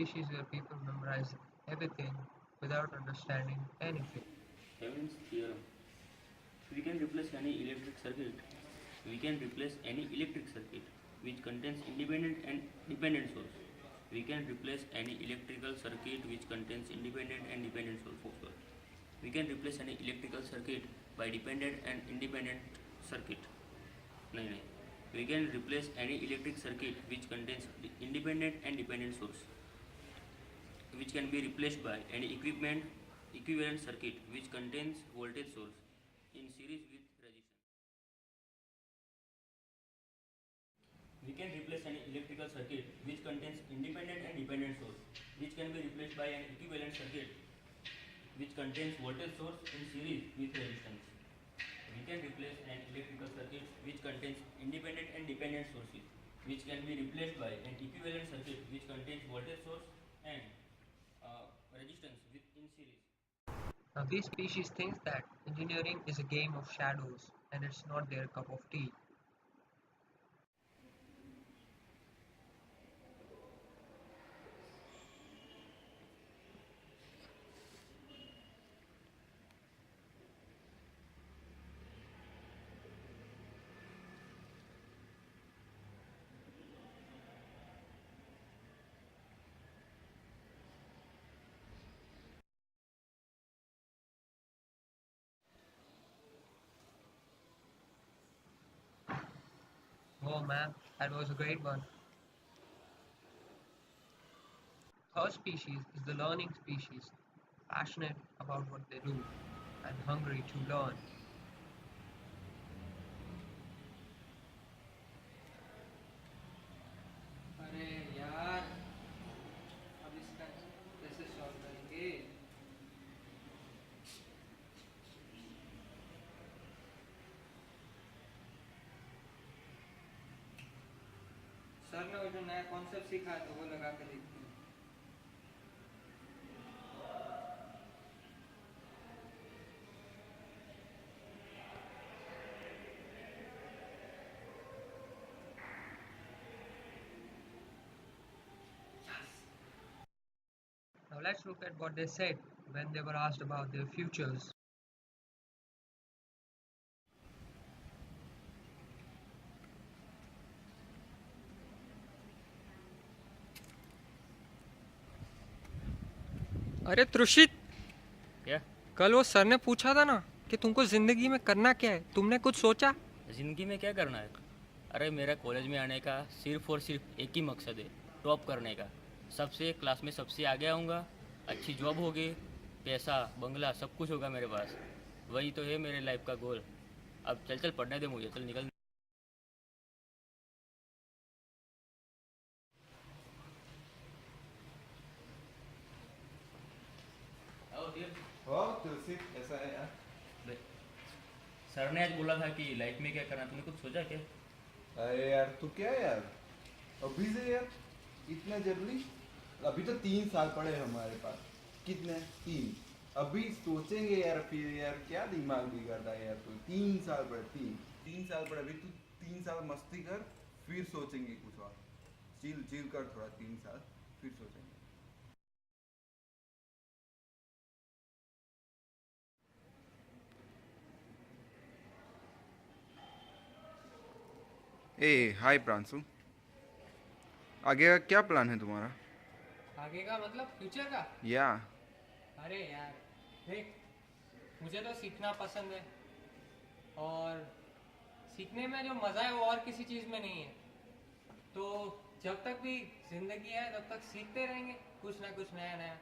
species where people memorize everything without understanding anything. Thevenin's theorem. We can replace any electric circuit. We can replace any electric circuit which contains independent and dependent source. We can replace any electrical circuit which contains independent and dependent source. We can replace any electrical circuit by dependent and independent circuit. नहीं नहीं. We can replace any electric circuit which contains independent and dependent source, which can be replaced by any equivalent circuit which contains voltage source in series with resistance. We can replace an electrical circuit which contains independent and dependent source, which can be replaced by an equivalent circuit which contains voltage source in series with resistance. We can replace an electrical circuit which contains independent and dependent sources, which can be replaced by an equivalent circuit which contains voltage source and resistance in series. Now, these species think that engineering is a game of shadows and it's not their cup of tea. Oh man, that was a great one. Third species is the learning species, passionate about what they do and hungry to learn. अरे यार, अब इसका कैसे solve करेंगे? Sir ने वो जो नया कॉन्सेप्ट सीखा है तो वो लगा के देखते हैं. Now let's look at what they said when they were asked about their futures. अरे त्रुषित, क्या? कल वो सर ने पूछा था ना कि तुमको जिंदगी में करना क्या है, तुमने कुछ सोचा? ज़िंदगी में क्या करना है? अरे मेरा कॉलेज में आने का सिर्फ और सिर्फ एक ही मकसद है, टॉप करने का. सबसे क्लास में सबसे आगे आऊँगा, अच्छी जॉब होगी, पैसा बंगला सब कुछ होगा मेरे पास. वही तो है मेरे लाइफ का गोल. अब चल चल पढ़ने दे मुझे, चल निकल. तुलसी ऐसा है यार. सर ने आज बोला था कि लाइफ में क्या करना, तूने कुछ सोचा क्या? अरे यार तू क्या यार, अभी से यार इतना जल्दी? अभी तो 3 साल पड़े हमारे पास. कितने? 3. अभी सोचेंगे यार, फिर यार क्या दिमाग बिगड़ता है यार. तू 3 साल पड़े, 3 साल पड़े. अभी तू 3 साल मस्ती कर, फिर सोचेंगे कुछ और. चिल चिल कर थोड़ा, 3 साल फिर सोचेंगे. ए हाय प्रांशु, आगे का क्या प्लान है तुम्हारा? आगे का मतलब फ्यूचर का? या अरे यार देख, मुझे तो सीखना पसंद है और सीखने में जो मज़ा है वो और किसी चीज़ में नहीं है. तो जब तक भी ज़िंदगी है तब तक सीखते रहेंगे, कुछ ना कुछ नया नया,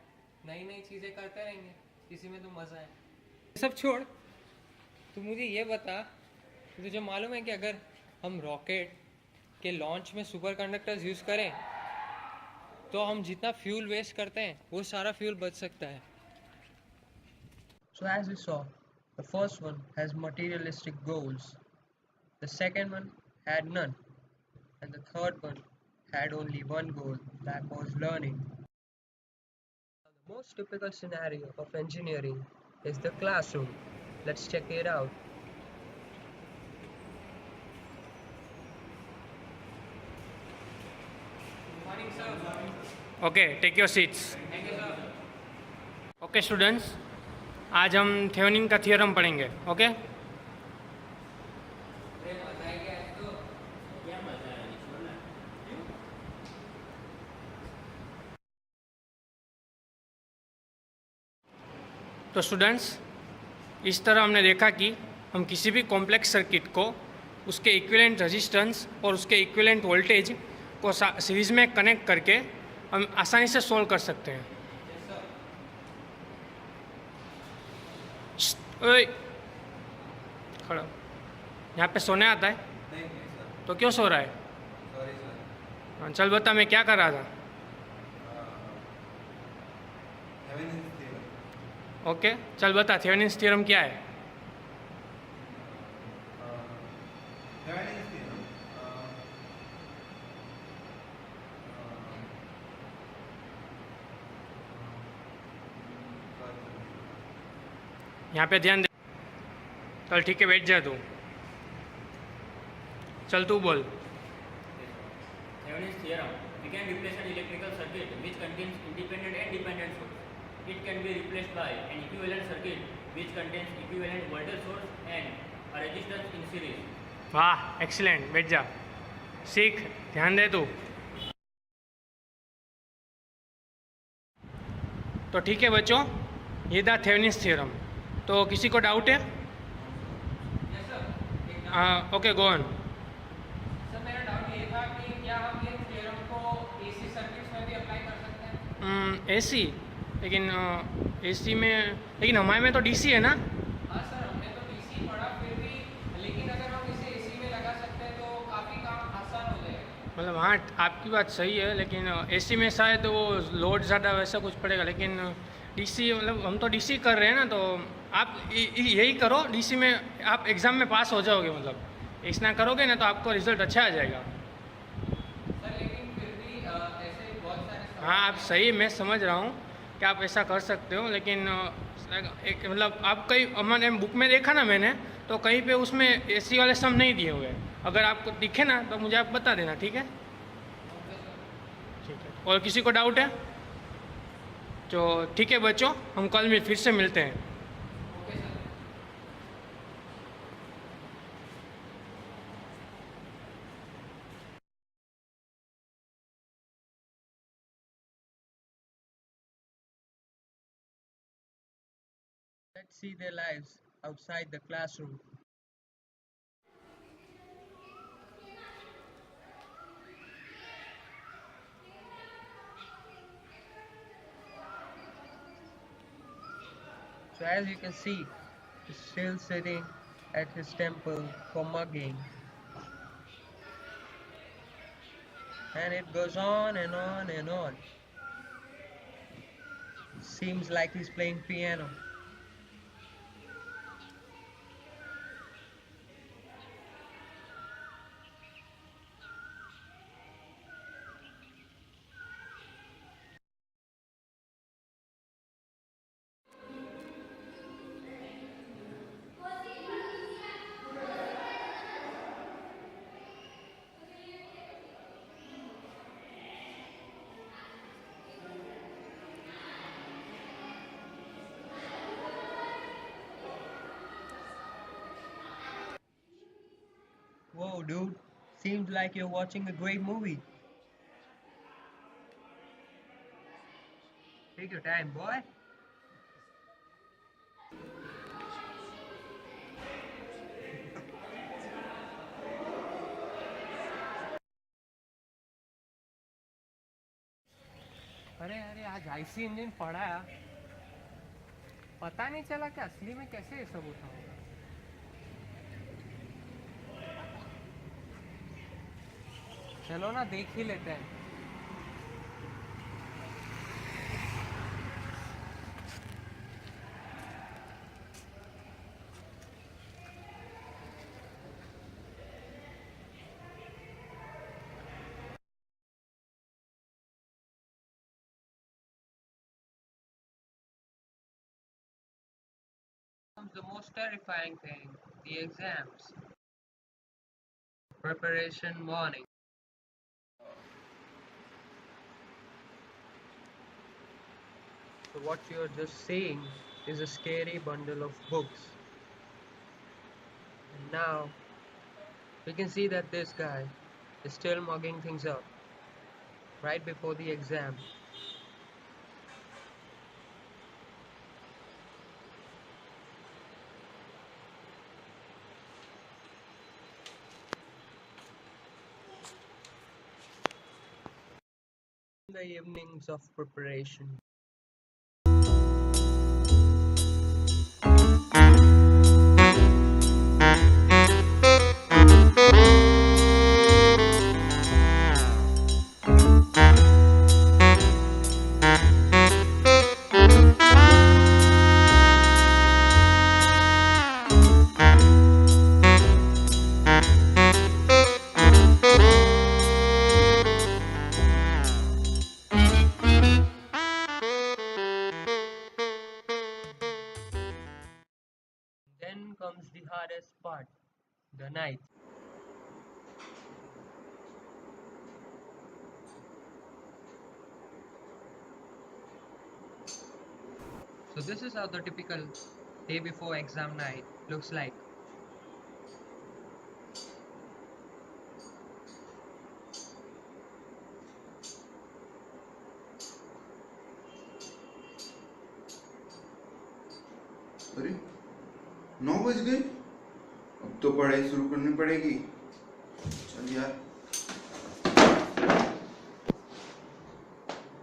नई नई चीज़ें करते रहेंगे. इसी में तो मज़ा है. ये सब छोड़, तू मुझे ये बता कि तुझे मालूम है कि अगर हम रॉकेट के लॉन्च में सुपर कंडक्टर्स यूज़ करें तो हम जितना फ्यूल वेस्ट करते हैं वो सारा फ्यूल बच सकता है. So, as we saw, the first one has materialistic goals, the second one had none, and the third one had only one goal, that was learning. The most typical scenario of engineering is the classroom. Let's check it out. Good morning, sir. Okay, take your seats. Okay students, आज हम Thevenin का theorem पढ़ेंगे। Okay, क्या मजा है छोड़ना। तो students, इस तरह हमने देखा कि हम किसी भी कॉम्प्लेक्स सर्किट को उसके इक्विवेलेंट रेजिस्टेंस और उसके इक्विवेलेंट वोल्टेज को सीरीज़ में कनेक्ट करके हम आसानी से सॉल्व कर सकते हैं। ओए, खड़ा। यहाँ पे सोने आता है नहीं सर, तो क्यों सो रहा है? Sorry sir. हाँ, चल बता, मैं क्या कर रहा था? Thevenin theorem. ओके, चल बता, थेवेनिन्स थ्योरम क्या है? थेवेनिन थ्योरम यहाँ पे ध्यान दे। चल ठीक है, बैठ जा तू। चल तू बोल। Thevenin's theorem. We can replace an electrical circuit which contains independent and dependent source. It can be replaced by an equivalent circuit which contains equivalent voltage source and a resistance in series. वाह, excellent, बैठ जा, सीख, ध्यान दे तू। तो ठीक है बच्चों, ये था थेवेनिन्स थ्योरम। तो किसी को डाउट है? हाँ, ओके, गो ऑन। सर मेरा डाउट ये था कि क्या हम ये थ्योरम को एसी सर्किट्स में भी अप्लाई कर सकते हैं? एसी, लेकिन एसी में, लेकिन हमारे में तो डीसी है ना। हाँ सर, हमने तो डीसी पढ़ा फिर भी, लेकिन अगर हम इसे एसी में लगा सकते हैं तो काफ़ी काम आसान हो जाएगा। मतलब हाँ, आपकी बात सही है, लेकिन एसी में शायद वो लोड ज़्यादा वैसा कुछ पड़ेगा, लेकिन डीसी, मतलब हम तो डीसी कर रहे हैं ना, तो आप यही करो, डीसी में आप एग्ज़ाम में पास हो जाओगे। मतलब इतना करोगे ना तो आपको रिजल्ट अच्छा आ जाएगा। सर लेकिन फिर भी ऐसे बहुत सारे हाँ, आप सही, मैं समझ रहा हूँ कि आप ऐसा कर सकते हो, लेकिन एक मतलब आप कहीं हमारे बुक में देखा ना मैंने, तो कहीं पे उसमें एसी वाले सम नहीं दिए हुए हैं। अगर आपको दिखे ना तो मुझे आप बता देना, ठीक है? ठीक है, और किसी को डाउट है तो ठीक है बच्चों, हम कल में फिर से मिलते हैं। Okay sir. Let's see their lives outside the classroom. So as you can see, he's still sitting at his temple for mugging. And it goes on and on and on. Seems like he's playing piano. Whoa, dude. Seems like you're watching a great movie. Take your time, boy. अरे अरे, आज IC engine पढ़ाया, पता नहीं चला कि असली में कैसे ये सब होता होगा। चलो ना, देख ही लेते हैं। Comes the most terrifying thing, the exams. Preparation morning. So what you're just seeing is a scary bundle of books. And now we can see that this guy is still mugging things up right before the exam. In the evenings of preparation. Then comes the hardest part, the night. So this is how the typical day before exam night looks like. अरे 9 बज गए, अब तो पढ़ाई शुरू करनी पड़ेगी। चल यार,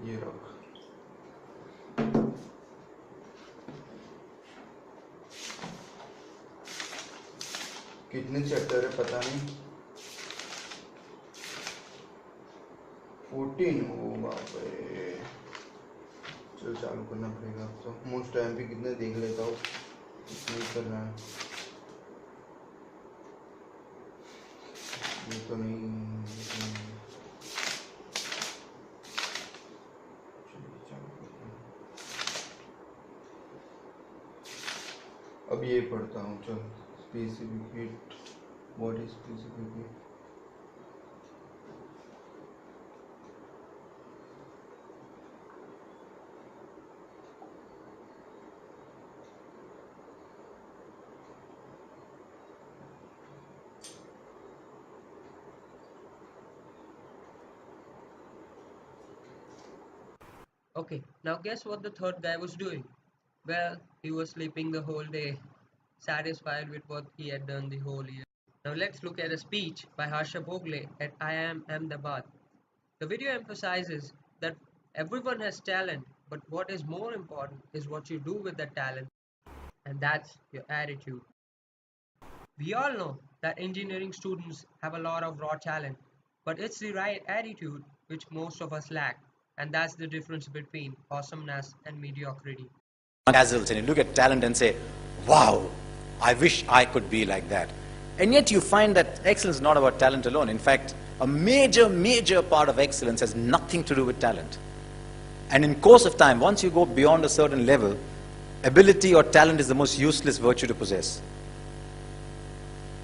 ये रख। कितने चैप्टर है पता नहीं, 14। ओ बाप रे, चल चालू करना पड़ेगा। तो मोस्ट टाइम पे कितने देख लेता हूँ, नहीं कर रहा है ये तो नहीं। अब ये पढ़ता हूँ। चल, specific heat, what is specific heat? Okay, now guess what the third guy was doing? Well, he was sleeping the whole day, satisfied with what he had done the whole year. Now let's look at a speech by Harsha Bhogle at IIM Ahmedabad. The video emphasizes that everyone has talent, but what is more important is what you do with that talent, and that's your attitude. We all know that engineering students have a lot of raw talent, but it's the right attitude which most of us lack, and that's the difference between awesomeness and mediocrity. Dazzles, and you look at talent and say, wow, I wish I could be like that. And yet you find that excellence is not about talent alone. In fact, a major part of excellence has nothing to do with talent. And in course of time, once you go beyond a certain level, ability or talent is the most useless virtue to possess.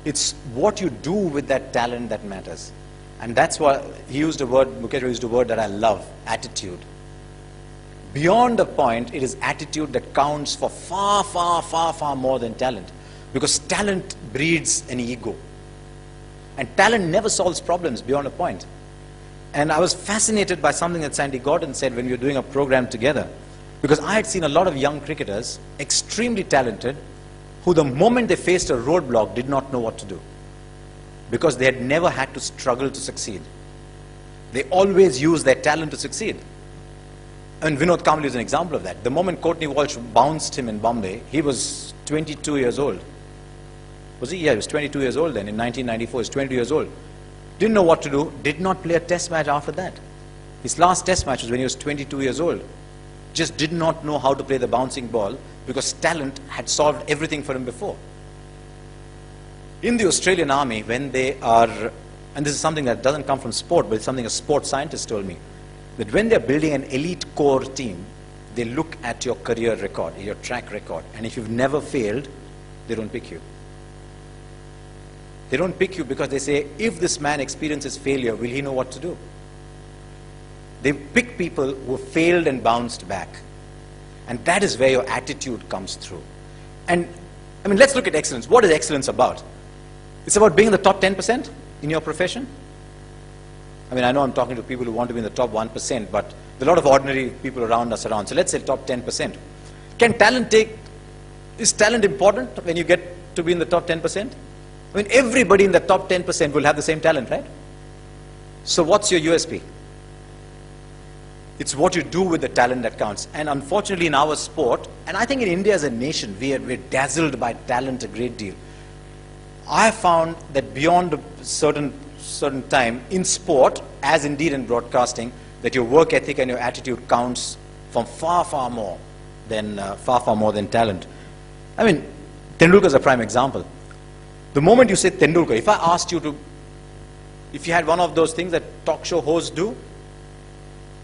It's what you do with that talent that matters. And that's why he used a word, Mukesh used a word that I love, attitude. Beyond a point, it is attitude that counts for far more than talent. Because talent breeds an ego. And talent never solves problems beyond a point. And I was fascinated by something that Sandy Gordon said when we were doing a program together. Because I had seen a lot of young cricketers, extremely talented, who the moment they faced a roadblock did not know what to do. Because they had never had to struggle to succeed. They always used their talent to succeed. And Vinod Kambli is an example of that. The moment Courtney Walsh bounced him in Bombay, he was 22 years old. Was he? Yeah, he was 22 years old then. In 1994, he was 22 years old. Didn't know what to do, did not play a test match after that. His last test match was when he was 22 years old. Just did not know how to play the bouncing ball because talent had solved everything for him before. In the Australian Army, when they are, and this is something that doesn't come from sport, but it's something a sports scientist told me, that when they're building an elite core team, they look at your career record, your track record, and if you've never failed, they don't pick you. They don't pick you because they say, if this man experiences failure, will he know what to do? They pick people who failed and bounced back. And that is where your attitude comes through. And, I mean, let's look at excellence. What is excellence about? It's about being in the top 10% in your profession. I mean, I know I'm talking to people who want to be in the top 1%, but there are a lot of ordinary people around us around. So let's say top 10%. Is talent important when you get to be in the top 10%? I mean, everybody in the top 10% will have the same talent, right? So what's your USP? It's what you do with the talent that counts. And unfortunately in our sport, and I think in India as a nation, we're dazzled by talent a great deal. I found that beyond a certain time in sport, as indeed in broadcasting, that your work ethic and your attitude counts from far more than talent. I mean, Tendulkar is a prime example. The moment you say Tendulkar, if I asked you to, if you had one of those things that talk show hosts do,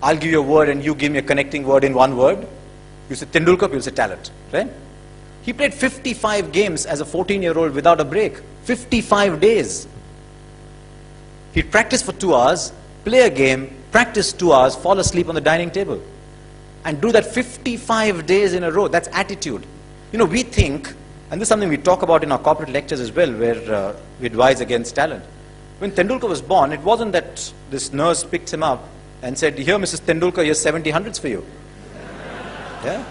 I'll give you a word and you give me a connecting word in one word. You say Tendulkar, you'll say talent, right? He played 55 games as a 14-year-old without a break. 55 days. He'd practice for 2 hours, play a game, practice 2 hours, fall asleep on the dining table. And do that 55 days in a row. That's attitude. You know, we think, and this is something we talk about in our corporate lectures as well, where we advise against talent. When Tendulkar was born, it wasn't that this nurse picked him up and said, here, Mrs. Tendulkar, here's 70 hundreds for you. Yeah?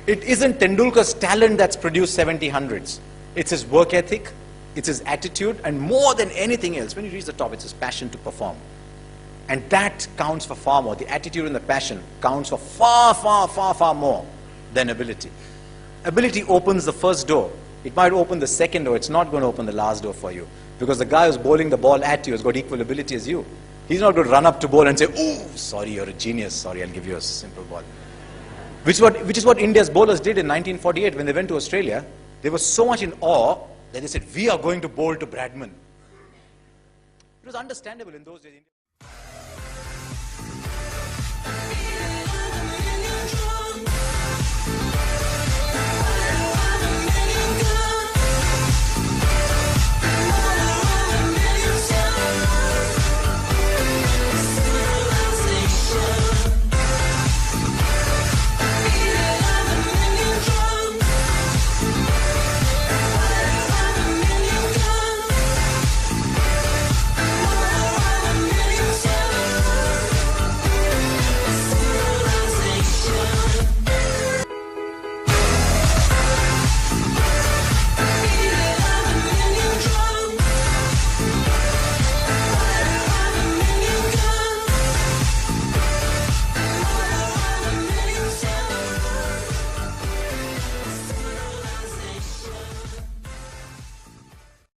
It isn't Tendulkar's talent that's produced 70 hundreds. It's his work ethic, it's his attitude, and more than anything else, when you reach the top, it's his passion to perform. And that counts for far more. The attitude and the passion counts for far more than ability. Ability opens the first door. It might open the second door. It's not going to open the last door for you. Because the guy who's bowling the ball at you has got equal ability as you. He's not going to run up to bowl and say, ooh, sorry, you're a genius. Sorry, I'll give you a simple ball. Which is what India's bowlers did in 1948 when they went to Australia. They were so much in awe that they said, we are going to bowl to Bradman. It was understandable in those days.